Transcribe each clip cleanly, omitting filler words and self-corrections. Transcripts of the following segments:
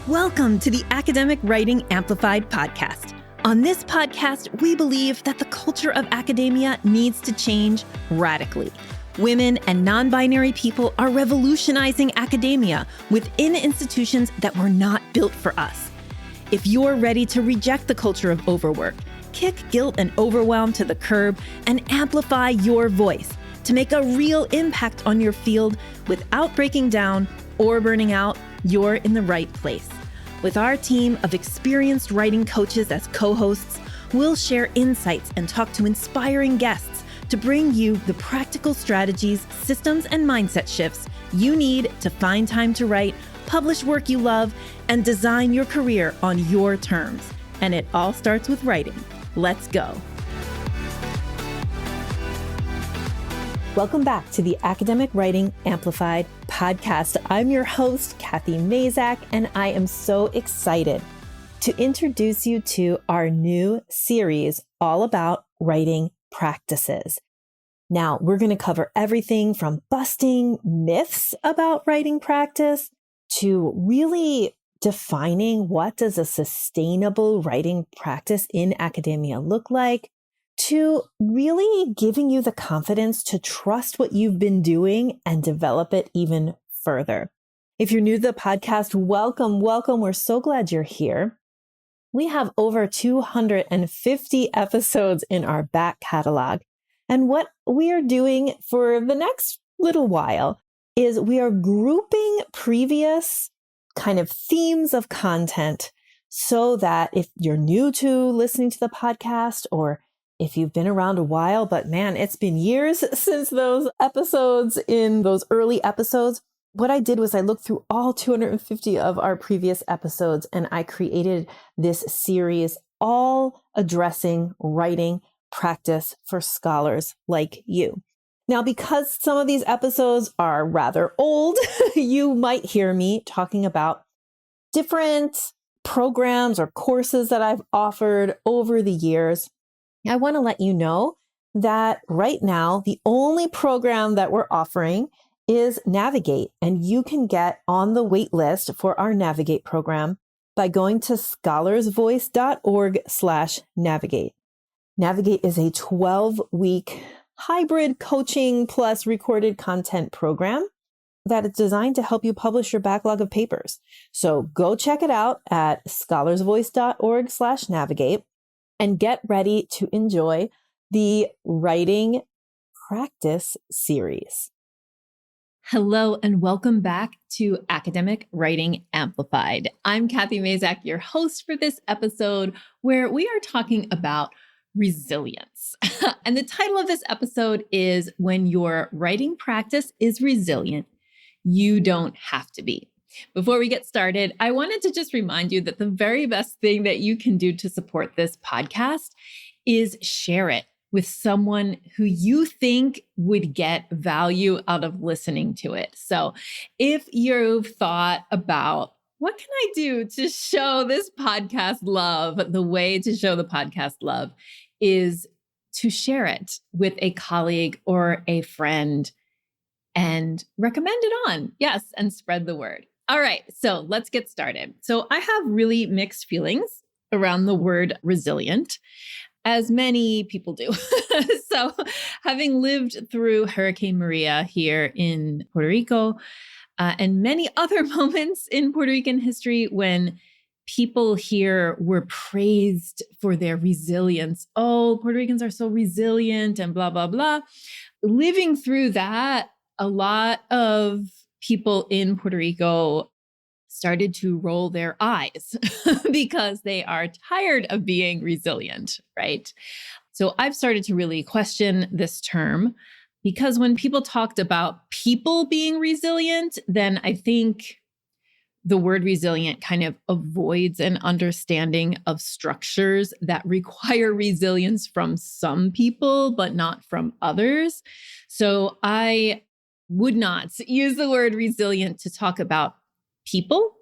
Welcome to the Academic Writing Amplified podcast. On this podcast, we believe that the culture of academia needs to change radically. Women and non-binary people are revolutionizing academia within institutions that were not built for us. If you're ready to reject the culture of overwork, kick guilt and overwhelm to the curb, and amplify your voice to make a real impact on your field without breaking down or burning out, you're in the right place. With our team of experienced writing coaches as co-hosts, we'll share insights and talk to inspiring guests to bring you the practical strategies, systems, and mindset shifts you need to find time to write, publish work you love, and design your career on your terms. And it all starts with writing. Let's go. Welcome back to the Academic Writing Amplified podcast. I'm your host, Kathy Mazak, and I am so excited to introduce you to our new series all about writing practices. Now, we're going to cover everything from busting myths about writing practice to really defining what does a sustainable writing practice in academia look like, to really giving you the confidence to trust what you've been doing and develop it even further. If you're new to the podcast, welcome. We're so glad you're here. We have over 250 episodes in our back catalog. And what we are doing for the next little while is we are grouping previous kind of themes of content so that if you're new to listening to the podcast, or if you've been around a while, but man, it's been years since those episodes in those early episodes. What I did was I looked through all 250 of our previous episodes and I created this series all addressing writing practice for scholars like you. Now, because some of these episodes are rather old, you might hear me talking about different programs or courses that I've offered over the years. I want to let you know that right now, the only program that we're offering is Navigate, and you can get on the wait list for our Navigate program by going to scholarsvoice.org/navigate. Navigate is a 12-week hybrid coaching plus recorded content program that is designed to help you publish your backlog of papers. So go check it out at scholarsvoice.org/navigate. And get ready to enjoy the writing practice series. Hello, and welcome back to Academic Writing Amplified. I'm Kathy Mazak, your host for this episode, where we are talking about resilience. And the title of this episode is When Your Writing Practice is Resilient, You Don't Have to Be. Before we get started, I wanted to just remind you that the very best thing that you can do to support this podcast is share it with someone who you think would get value out of listening to it. So if you've thought about what can I do to show this podcast love, the way to show the podcast love is to share it with a colleague or a friend and recommend it on. Yes, and spread the word. All right, so let's get started. So I have really mixed feelings around the word resilient, as many people do. So having lived through Hurricane Maria here in Puerto Rico, and many other moments in Puerto Rican history when people here were praised for their resilience. Oh, Puerto Ricans are so resilient and blah, blah, blah. Living through that, a lot of people in Puerto Rico started to roll their eyes because they are tired of being resilient, right? So I've started to really question this term because when people talked about people being resilient, then I think the word resilient kind of avoids an understanding of structures that require resilience from some people, but not from others. So I would not use the word resilient to talk about people,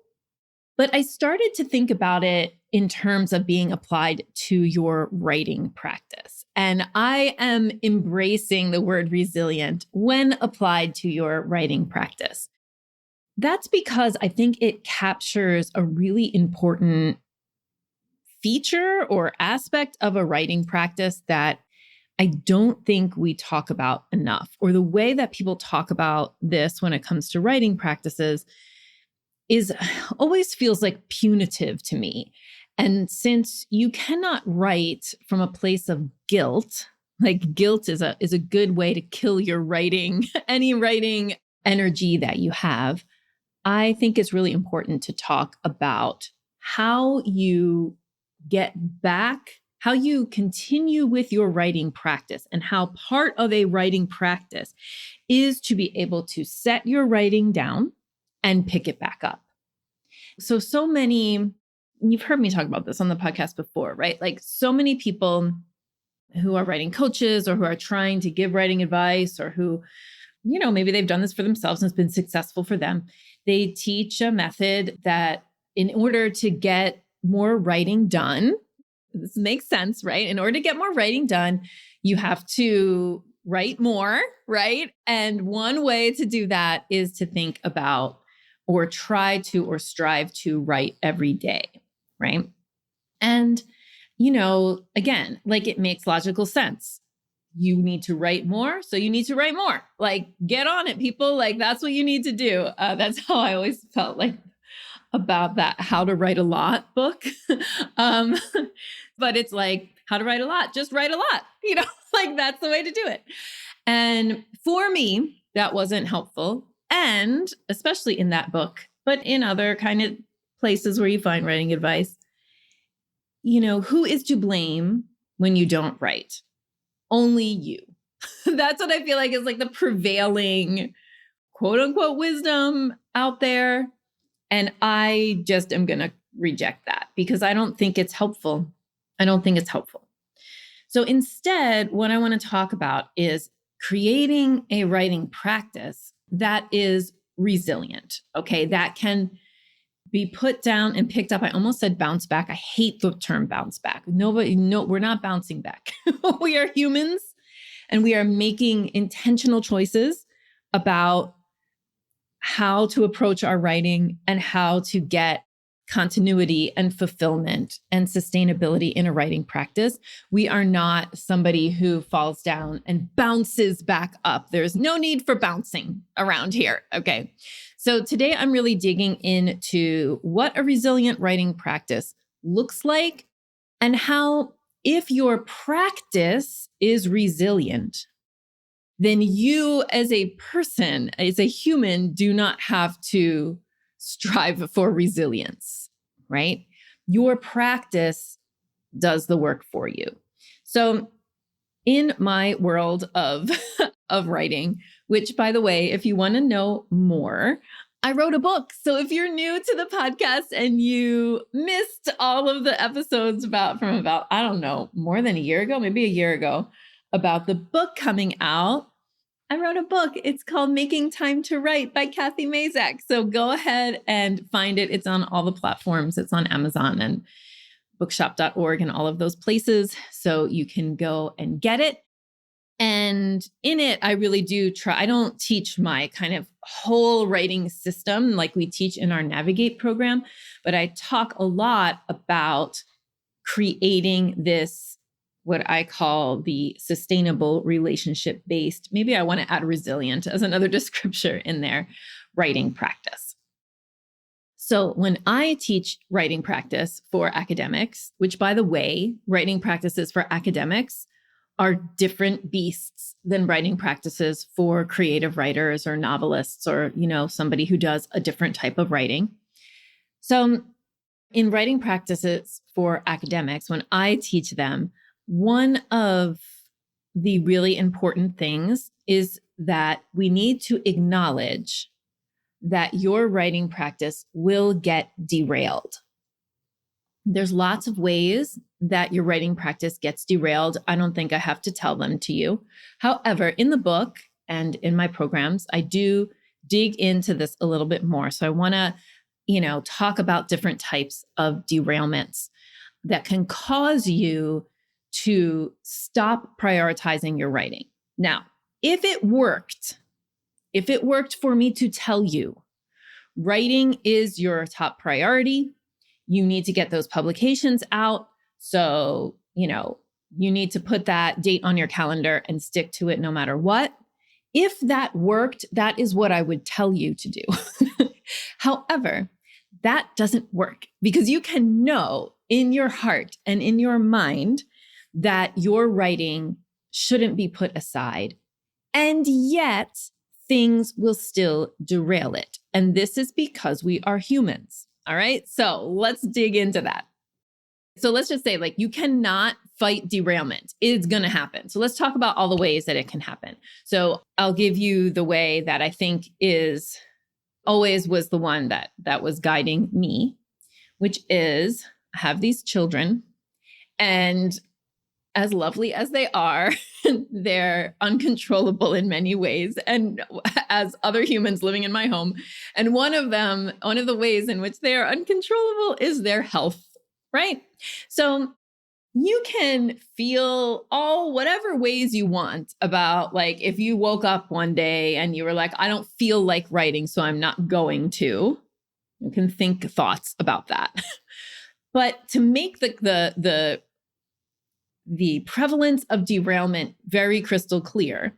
but I started to think about it in terms of being applied to your writing practice. And I am embracing the word resilient when applied to your writing practice. That's because I think it captures a really important feature or aspect of a writing practice that I don't think we talk about enough, or the way that people talk about this when it comes to writing practices is always feels like punitive to me. And since you cannot write from a place of guilt, like guilt is a good way to kill your writing, any writing energy that you have, I think it's really important to talk about how you get back, how you continue with your writing practice, and how part of a writing practice is to be able to set your writing down and pick it back up. So many, you've heard me talk about this on the podcast before, right? Like so many people who are writing coaches or who are trying to give writing advice, or who, maybe they've done this for themselves and it's been successful for them. They teach a method that in order to get more writing done, this makes sense, right? In order to get more writing done, you have to write more, right? And one way to do that is to think about or try to or strive to write every day, right? And, again, like it makes logical sense. You need to write more, so you need to write more. Like, get on it, people. Like, that's what you need to do. That's how I always felt like about that How to Write a Lot book. um, but it's like, how to write a lot, just write a lot, like that's the way to do it. And for me, that wasn't helpful. And especially in that book, but in other kind of places where you find writing advice, who is to blame when you don't write? Only you. That's what I feel like is like the prevailing quote unquote wisdom out there. And I just am going to reject that because I don't think it's helpful. So instead, what I want to talk about is creating a writing practice that is resilient, okay? That can be put down and picked up. I almost said bounce back. I hate the term bounce back. No, we're not bouncing back. We are humans and we are making intentional choices about how to approach our writing and how to get continuity and fulfillment and sustainability in a writing practice. We are not somebody who falls down and bounces back up. There's no need for bouncing around here. Okay. So today I'm really digging into what a resilient writing practice looks like and how, if your practice is resilient, then you as a person, as a human, do not have to strive for resilience, right? Your practice does the work for you. So in my world of, of writing, which by the way, if you want to know more, I wrote a book. So if you're new to the podcast and you missed all of the episodes from about, I don't know, more than a year ago, maybe a year ago, about the book coming out, I wrote a book. It's called Making Time to Write by Kathy Mazak. So go ahead and find it. It's on all the platforms. It's on Amazon and bookshop.org and all of those places. So you can go and get it. And in it, I really do try, I don't teach my kind of whole writing system like we teach in our Navigate program, but I talk a lot about creating this, what I call the sustainable relationship-based, maybe I want to add resilient as another descriptor in there, writing practice. So when I teach writing practice for academics, which by the way, writing practices for academics are different beasts than writing practices for creative writers or novelists or, somebody who does a different type of writing. So in writing practices for academics, when I teach them, one of the really important things is that we need to acknowledge that your writing practice will get derailed. There's lots of ways that your writing practice gets derailed. I don't think I have to tell them to you. However, in the book and in my programs, I do dig into this a little bit more. So I want to, talk about different types of derailments that can cause you to stop prioritizing your writing. Now, if it worked for me to tell you, writing is your top priority. You need to get those publications out. So, you need to put that date on your calendar and stick to it no matter what. If that worked, that is what I would tell you to do. However, that doesn't work because you can know in your heart and in your mind that your writing shouldn't be put aside. And yet things will still derail it. And this is because we are humans. All right. So let's dig into that. So let's just say, you cannot fight derailment. It's going to happen. So let's talk about all the ways that it can happen. So I'll give you the way that I think always was the one that was guiding me, which is I have these children, and as lovely as they are, they're uncontrollable in many ways. And as other humans living in my home, and one of the ways in which they are uncontrollable is their health, right? So you can feel whatever ways you want about, if you woke up one day and you were like, I don't feel like writing, so I'm not going to. You can think thoughts about that. But to make the prevalence of derailment very crystal clear,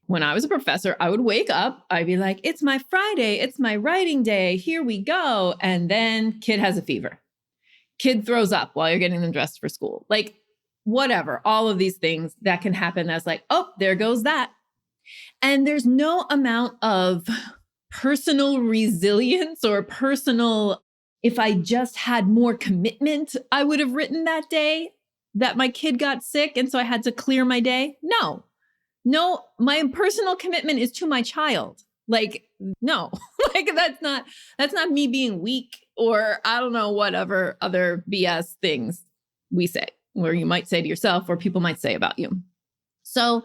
when I was a professor, I would wake up, I'd be like, it's my Friday, it's my writing day, here we go. And then kid has a fever. Kid throws up while you're getting them dressed for school. Whatever, all of these things that can happen as oh, there goes that. And there's no amount of personal resilience or if I just had more commitment, I would have written that day that my kid got sick and so I had to clear my day. No, my personal commitment is to my child. No, that's not me being weak or I don't know, whatever other BS things we say, or you might say to yourself, or people might say about you. So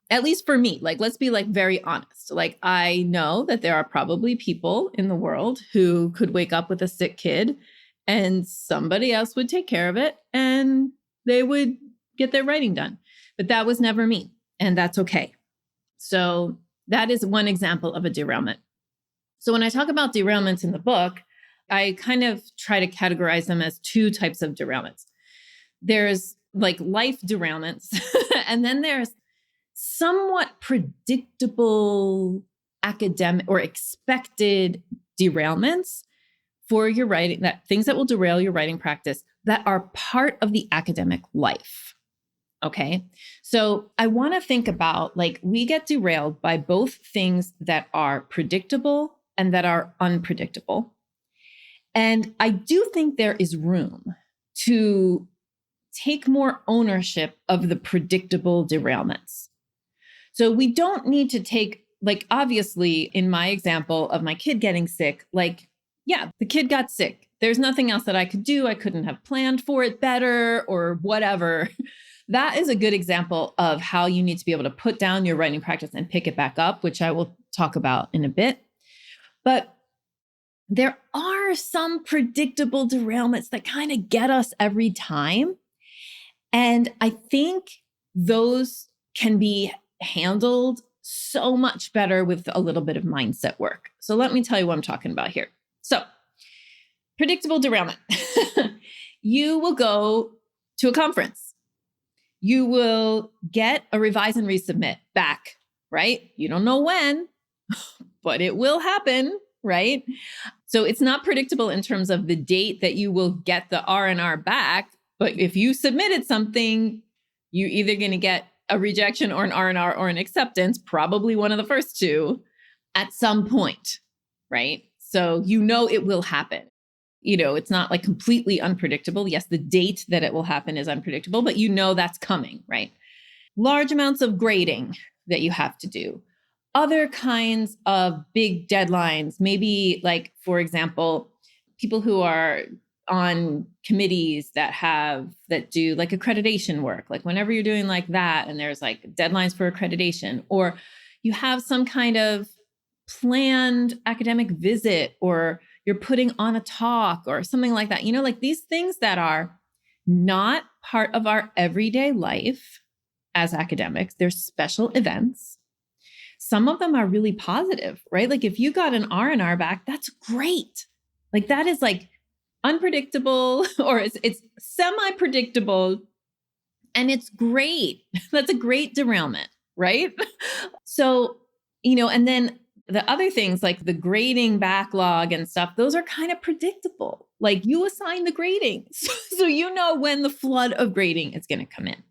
at least for me, let's be very honest. I know that there are probably people in the world who could wake up with a sick kid and somebody else would take care of it and they would get their writing done. But that was never me. And that's okay. So that is one example of a derailment. So when I talk about derailments in the book, I kind of try to categorize them as two types of derailments. There's life derailments, and then there's somewhat predictable academic or expected derailments for your writing, things that will derail your writing practice that are part of the academic life. Okay. So I want to think about we get derailed by both things that are predictable and that are unpredictable. And I do think there is room to take more ownership of the predictable derailments. So we don't need to take, obviously, in my example of my kid getting sick, yeah, the kid got sick. There's nothing else that I could do. I couldn't have planned for it better or whatever. That is a good example of how you need to be able to put down your writing practice and pick it back up, which I will talk about in a bit. But there are some predictable derailments that kind of get us every time. And I think those can be handled so much better with a little bit of mindset work. So let me tell you what I'm talking about here. So, predictable derailment. You will go to a conference. You will get a revise and resubmit back, right? You don't know when, but it will happen, right? So it's not predictable in terms of the date that you will get the R&R back. But if you submitted something, you're either going to get a rejection or an R&R or an acceptance, probably one of the first two at some point, right? So it will happen. It's not completely unpredictable. Yes, the date that it will happen is unpredictable, but that's coming, right? Large amounts of grading that you have to do. Other kinds of big deadlines, maybe for example, people who are on committees that do accreditation work, whenever you're doing that, and there's deadlines for accreditation, or you have some kind of planned academic visit, or you're putting on a talk or something like that, these things that are not part of our everyday life as academics, they're special events. some of them are really positive, right? Like if you got an R&R back, that's great. Like that is like unpredictable or it's semi-predictable and it's great. That's a great derailment, right? So, and then the other things like the grading backlog and stuff, those are kind of predictable. Like you assign the grading. So you know when the flood of grading is going to come in.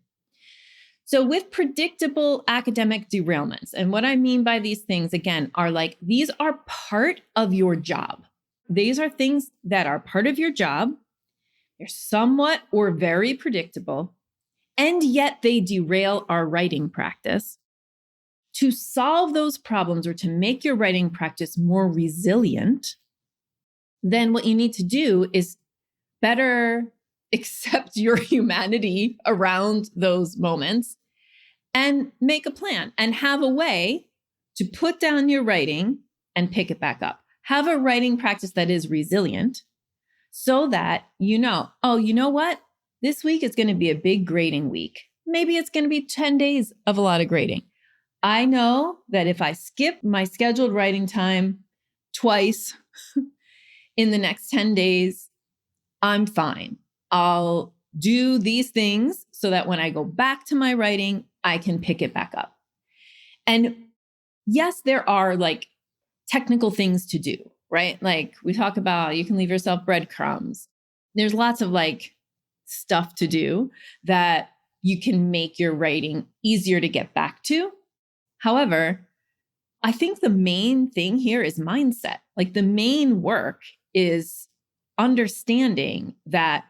So with predictable academic derailments, and what I mean by these things, again, are like, these are part of your job. These are things that are part of your job. They're somewhat or very predictable, and yet they derail our writing practice. To solve those problems or to make your writing practice more resilient, then what you need to do is better accept your humanity around those moments and make a plan and have a way to put down your writing and pick it back up. Have a writing practice that is resilient so that oh, you know what? This week is going to be a big grading week. Maybe it's going to be 10 days of a lot of grading. I know that if I skip my scheduled writing time twice in the next 10 days, I'm fine. I'll do these things so that when I go back to my writing, I can pick it back up. And yes, there are like technical things to do, right? Like we talk about, you can leave yourself breadcrumbs. There's lots of like stuff to do that you can make your writing easier to get back to. However, I think the main thing here is mindset. Like the main work is understanding that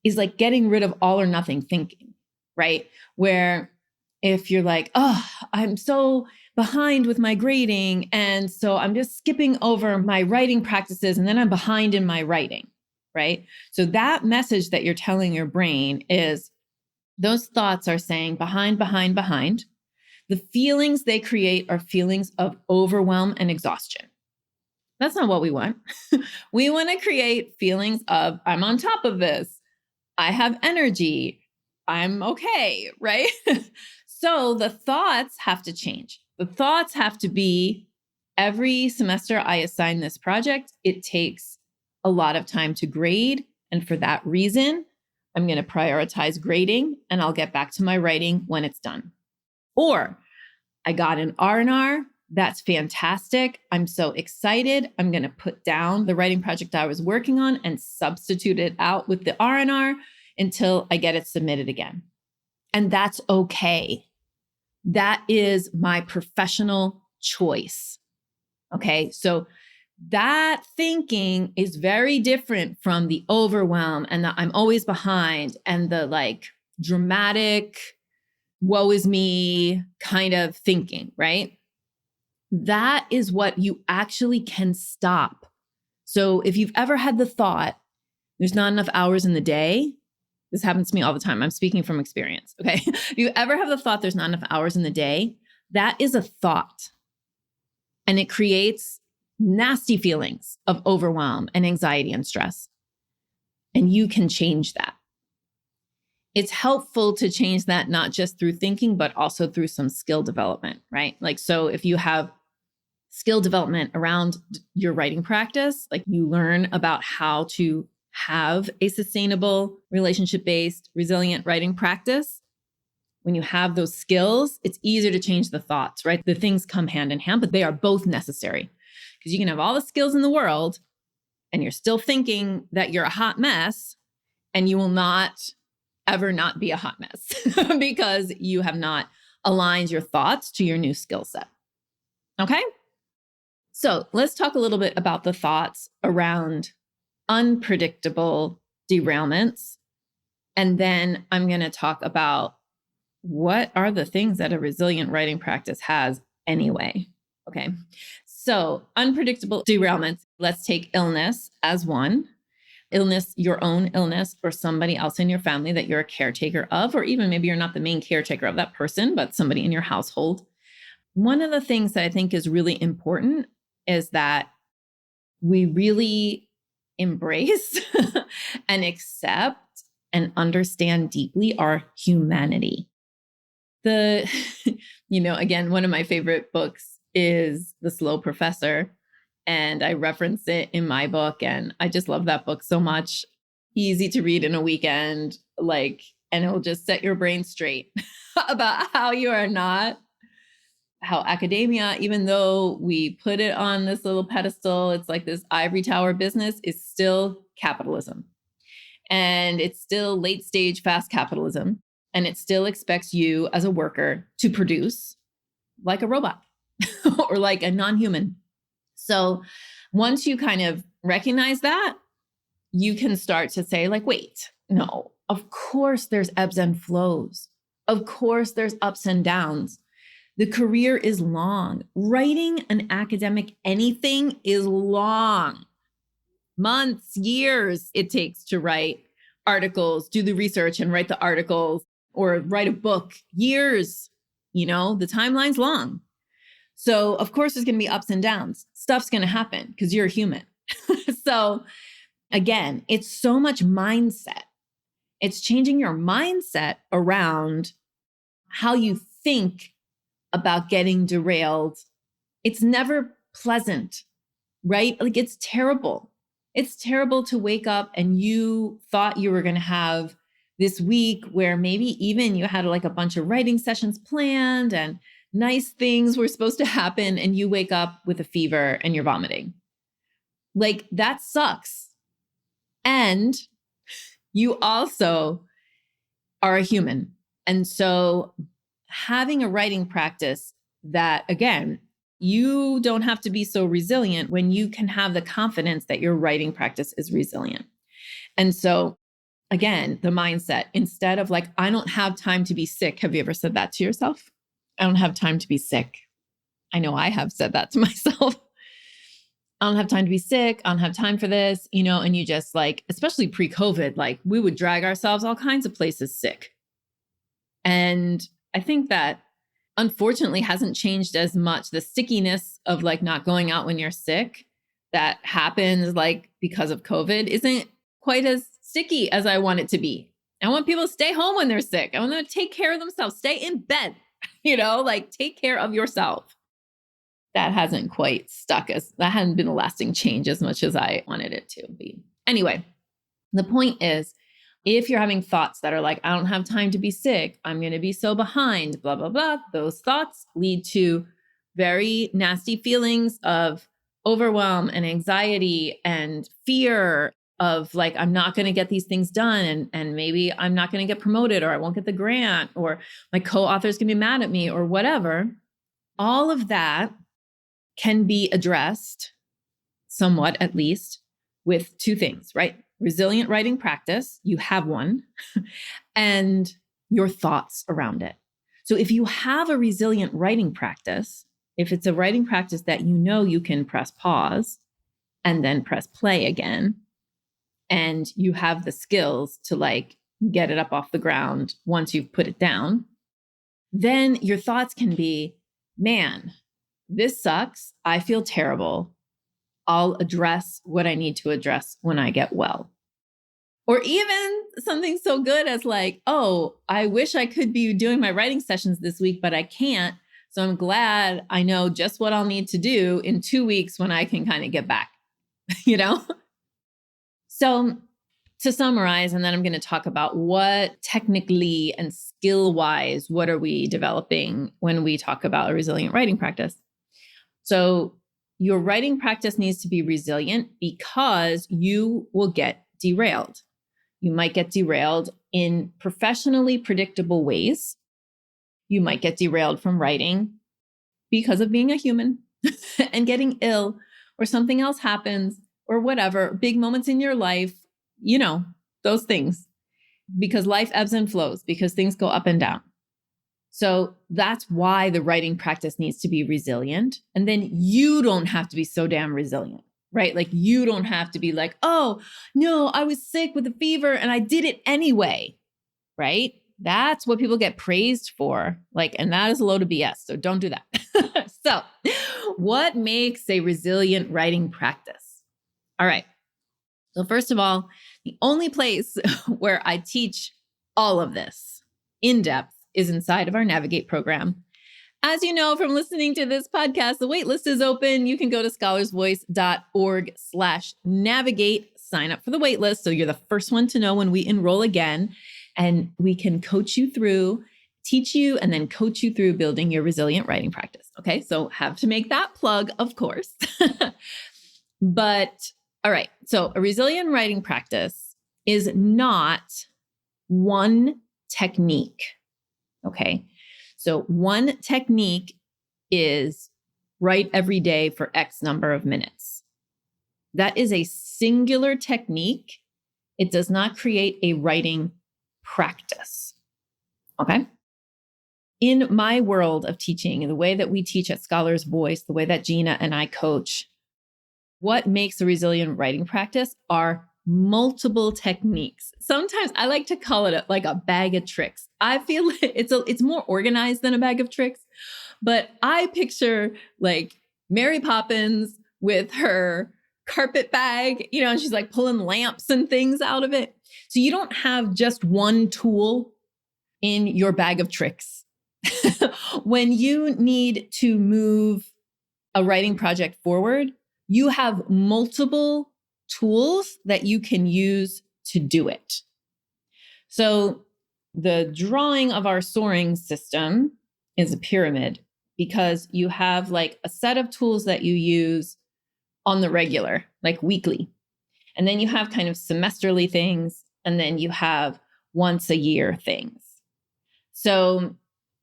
is like getting rid of all or nothing thinking, right? Where if you're like, oh, I'm so behind with my grading, and so I'm just skipping over my writing practices, and then I'm behind in my writing, right? So that message that you're telling your brain is those thoughts are saying behind, behind, behind. The feelings they create are feelings of overwhelm and exhaustion. That's not what we want. We want to create feelings of, I'm on top of this. I have energy. I'm okay, right? So the thoughts have to change. The thoughts have to be, every semester I assign this project, it takes a lot of time to grade. And for that reason, I'm going to prioritize grading and I'll get back to my writing when it's done. Or I got an R&R. That's fantastic. I'm so excited. I'm going to put down the writing project I was working on and substitute it out with the R&R until I get it submitted again. And that's okay. That is my professional choice. Okay. So that thinking is very different from the overwhelm and the I'm always behind and the like dramatic, woe is me kind of thinking, right? That is what you actually can stop. So if you've ever had the thought, there's not enough hours in the day, this happens to me all the time. I'm speaking from experience, okay? If you ever have the thought there's not enough hours in the day, that is a thought. And it creates nasty feelings of overwhelm and anxiety and stress. And you can change that. It's helpful to change that, not just through thinking, but also through some skill development, right? Like, so if you have skill development around your writing practice, like you learn about how to have a sustainable, relationship-based, resilient writing practice. When you have those skills, it's easier to change the thoughts, right? The things come hand in hand, but they are both necessary because you can have all the skills in the world and you're still thinking that you're a hot mess and you will not ever not be a hot mess because you have not aligned your thoughts to your new skill set. Okay? So let's talk a little bit about the thoughts around unpredictable derailments. And then I'm going to talk about what are the things that a resilient writing practice has anyway. Okay. So unpredictable derailments, let's take illness as one. Illness, your own illness, or somebody else in your family that you're a caretaker of, or even maybe you're not the main caretaker of that person, but somebody in your household. One of the things that I think is really important is that we really embrace and accept and understand deeply our humanity. Again, one of my favorite books is The Slow Professor. And I reference it in my book. And I just love that book so much. Easy to read in a weekend, and it'll just set your brain straight about how you are not, how academia, even though we put it on this little pedestal, it's like this ivory tower business, is still capitalism. And it's still late stage fast capitalism. And it still expects you as a worker to produce like a robot or like a non-human. So once you kind of recognize that, you can start to say like, wait, no, of course there's ebbs and flows. Of course there's ups and downs. The career is long. Writing an academic anything is long. Months, years it takes to write articles, do the research and write the articles, or write a book. Years, the timeline's long. So of course there's going to be ups and downs. Stuff's going to happen because you're a human. So again, it's so much mindset. It's changing your mindset around how you think about getting derailed. It's never pleasant, right? Like it's terrible. It's terrible to wake up and you thought you were going to have this week where maybe even you had like a bunch of writing sessions planned and nice things were supposed to happen, and you wake up with a fever and you're vomiting. Like that sucks. And you also are a human. And so having a writing practice that, again, you don't have to be so resilient when you can have the confidence that your writing practice is resilient. And so again, the mindset, instead of like, I don't have time to be sick. Have you ever said that to yourself? I don't have time to be sick. I know I have said that to myself. I don't have time to be sick. I don't have time for this, and you just like, especially pre-COVID, like we would drag ourselves all kinds of places sick. And I think that unfortunately hasn't changed as much. The stickiness of like not going out when you're sick that happens like because of COVID isn't quite as sticky as I want it to be. I want people to stay home when they're sick. I want them to take care of themselves, stay in bed, like take care of yourself. That hasn't quite stuck that hadn't been a lasting change as much as I wanted it to be. Anyway, the point is, if you're having thoughts that are like, I don't have time to be sick, I'm going to be so behind, blah, blah, blah, those thoughts lead to very nasty feelings of overwhelm and anxiety and fear of like, I'm not going to get these things done. And maybe I'm not going to get promoted, or I won't get the grant, or my co-author's going to be mad at me, or whatever. All of that can be addressed somewhat, at least, with two things, right? Resilient writing practice, you have one, and your thoughts around it. So if you have a resilient writing practice, if it's a writing practice that you can press pause and then press play again, and you have the skills to like get it up off the ground once you've put it down, then your thoughts can be, man, this sucks. I feel terrible. I'll address what I need to address when I get well. Or even something so good as like, oh, I wish I could be doing my writing sessions this week, but I can't. So I'm glad I know just what I'll need to do in 2 weeks when I can kind of get back, So to summarize, and then I'm going to talk about what technically and skill-wise, what are we developing when we talk about a resilient writing practice? So your writing practice needs to be resilient because you will get derailed. You might get derailed in professionally predictable ways. You might get derailed from writing because of being a human and getting ill, or something else happens, or whatever, big moments in your life, those things, because life ebbs and flows, because things go up and down. So that's why the writing practice needs to be resilient. And then you don't have to be so damn resilient, right? Like you don't have to be like, oh, no, I was sick with a fever and I did it anyway, right? That's what people get praised for. And that is a load of BS. So don't do that. So what makes a resilient writing practice? All right. So first of all, the only place where I teach all of this in depth is inside of our Navigate program. As you know from listening to this podcast, the waitlist is open. You can go to scholarsvoice.org/navigate, sign up for the waitlist so you're the first one to know when we enroll again, and we can coach you through, teach you, and then coach you through building your resilient writing practice. Okay, so have to make that plug, of course. But all right, so a resilient writing practice is not one technique. Okay, so one technique is write every day for X number of minutes. That is a singular technique. It does not create a writing practice. Okay. In my world of teaching, the way that we teach at Scholars Voice, the way that Gina and I coach, what makes a resilient writing practice are multiple techniques. Sometimes I like to call it like a bag of tricks. I feel it's more organized than a bag of tricks, but I picture like Mary Poppins with her carpet bag, and she's like pulling lamps and things out of it. So you don't have just one tool in your bag of tricks. When you need to move a writing project forward, you have multiple tools that you can use to do it. So the drawing of our soaring system is a pyramid because you have like a set of tools that you use on the regular, like weekly. And then you have kind of semesterly things, and then you have once a year things. So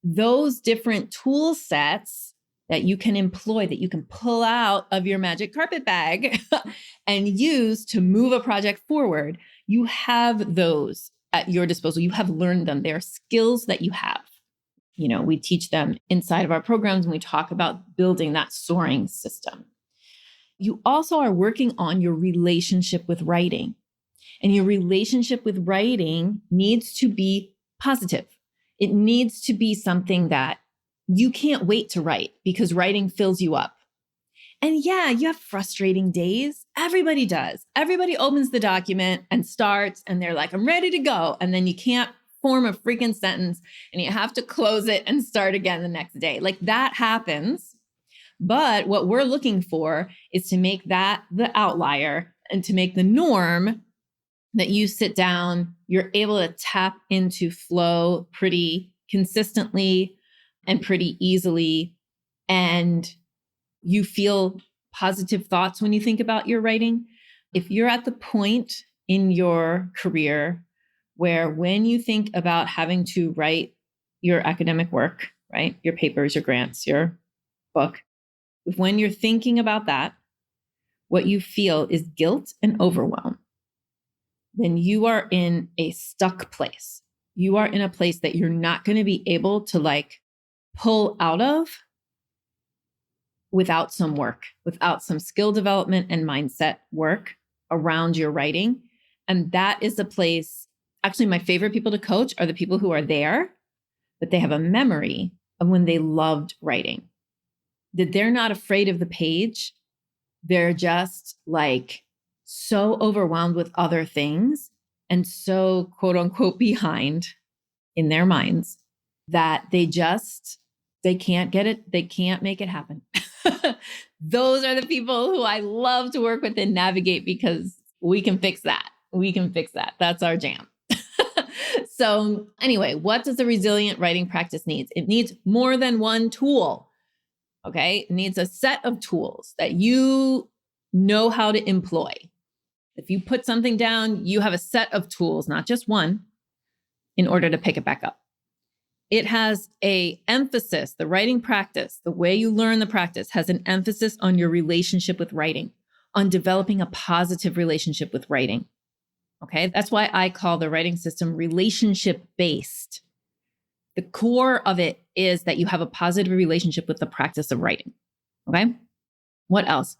those different tool sets that you can employ, that you can pull out of your magic carpet bag and use to move a project forward, you have those at your disposal. You have learned them. They are skills that you have. We teach them inside of our programs when we talk about building that soaring system. You also are working on your relationship with writing. And your relationship with writing needs to be positive. It needs to be something that you can't wait to write because writing fills you up. And yeah, you have frustrating days. Everybody does. Everybody opens the document and starts, and they're like, I'm ready to go. And then you can't form a freaking sentence, and you have to close it and start again the next day. Like that happens. But what we're looking for is to make that the outlier and to make the norm that you sit down, you're able to tap into flow pretty consistently and pretty easily. And you feel positive thoughts when you think about your writing. If you're at the point in your career where when you think about having to write your academic work, right, your papers, your grants, your book, when you're thinking about that, what you feel is guilt and overwhelm, then you are in a stuck place. You are in a place that you're not going to be able to like pull out of without some work, without some skill development and mindset work around your writing. And that is a place, actually, my favorite people to coach are the people who are there, but they have a memory of when they loved writing, that they're not afraid of the page. They're just like so overwhelmed with other things and so quote unquote behind in their minds that they can't get it. They can't make it happen. Those are the people who I love to work with and navigate because we can fix that. We can fix that. That's our jam. So anyway, what does a resilient writing practice need? It needs more than one tool. Okay. It needs a set of tools that you know how to employ. If you put something down, you have a set of tools, not just one, in order to pick it back up. It has an emphasis, the writing practice, the way you learn the practice has an emphasis on your relationship with writing, on developing a positive relationship with writing. Okay. That's why I call the writing system relationship-based. The core of it is that you have a positive relationship with the practice of writing. Okay. What else?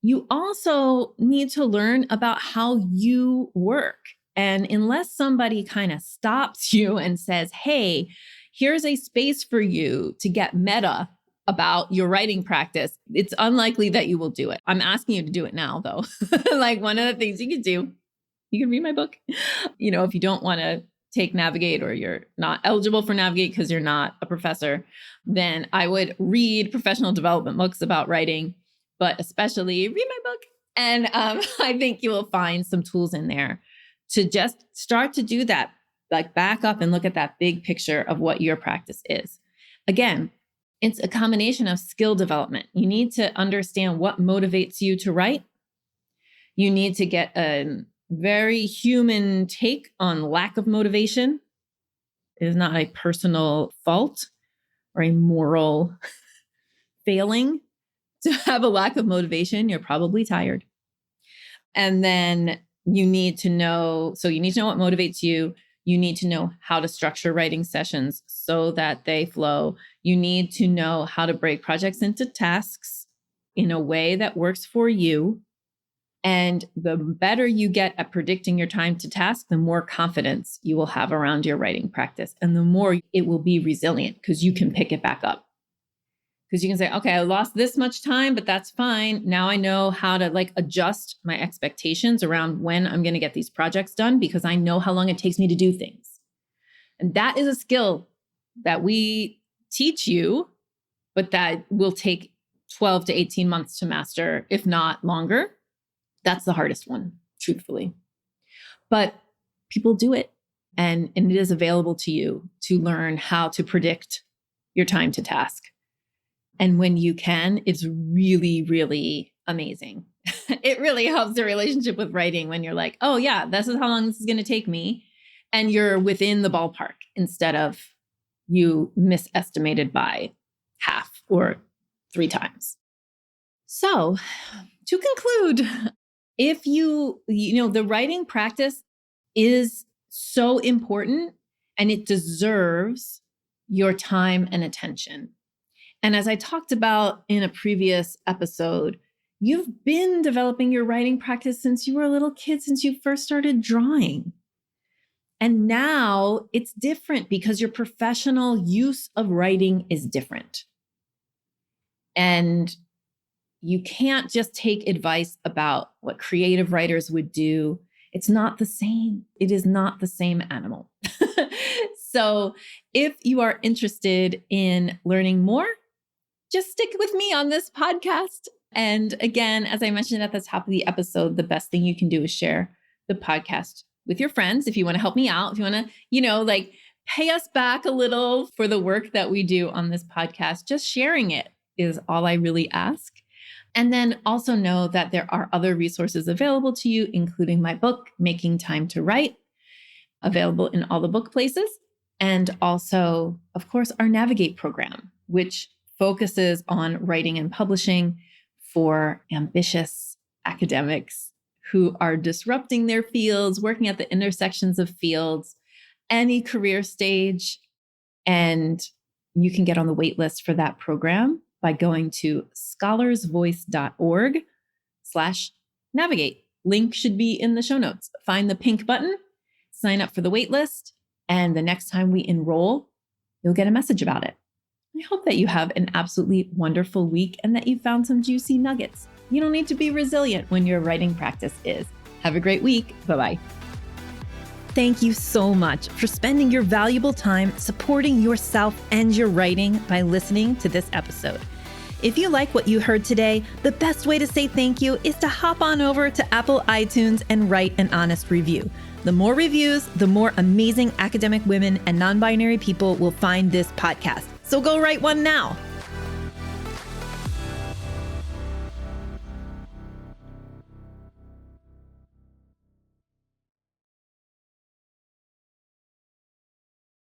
You also need to learn about how you work. And unless somebody kind of stops you and says, hey, here's a space for you to get meta about your writing practice, it's unlikely that you will do it. I'm asking you to do it now, though. Like one of the things you could do, you can read my book. If you don't want to take Navigate or you're not eligible for Navigate because you're not a professor, then I would read professional development books about writing, but especially read my book. And I think you will find some tools in there to just start to do that, like back up and look at that big picture of what your practice is. Again, it's a combination of skill development. You need to understand what motivates you to write. You need to get a very human take on lack of motivation. It is not a personal fault or a moral failing to have a lack of motivation. You're probably tired. And then you need to know what motivates you. You need to know how to structure writing sessions so that they flow. You need to know how to break projects into tasks in a way that works for you. And the better you get at predicting your time to task, the more confidence you will have around your writing practice. And the more it will be resilient because you can pick it back up. Because you can say, okay, I lost this much time, but that's fine. Now I know how to adjust my expectations around when I'm going to get these projects done because I know how long it takes me to do things. And that is a skill that we teach you, but that will take 12 to 18 months to master, if not longer. That's the hardest one, truthfully. But people do it, and it is available to you to learn how to predict your time to task. And when you can, it's really, really amazing. It really helps the relationship with writing when you're like, oh yeah, this is how long this is going to take me. And you're within the ballpark instead of you misestimated by half or 3 times. So to conclude, if the writing practice is so important and it deserves your time and attention. And as I talked about in a previous episode, you've been developing your writing practice since you were a little kid, since you first started drawing. And now it's different because your professional use of writing is different. And you can't just take advice about what creative writers would do. It's not the same. It is not the same animal. So if you are interested in learning more, just stick with me on this podcast. And again, as I mentioned at the top of the episode, the best thing you can do is share the podcast with your friends. If you want to help me out, if you want to, pay us back a little for the work that we do on this podcast, just sharing it is all I really ask. And then also know that there are other resources available to you, including my book, Making Time to Write, available in all the book places. And also, of course, our Navigate program, which focuses on writing and publishing for ambitious academics who are disrupting their fields, working at the intersections of fields, any career stage. And you can get on the wait list for that program by going to scholarsvoice.org/navigate. Link should be in the show notes. Find the pink button, sign up for the wait list, and the next time we enroll, you'll get a message about it. I hope that you have an absolutely wonderful week and that you found some juicy nuggets. You don't need to be resilient when your writing practice is. Have a great week. Bye-bye. Thank you so much for spending your valuable time supporting yourself and your writing by listening to this episode. If you like what you heard today, the best way to say thank you is to hop on over to Apple iTunes and write an honest review. The more reviews, the more amazing academic women and non-binary people will find this podcast. So go write one now.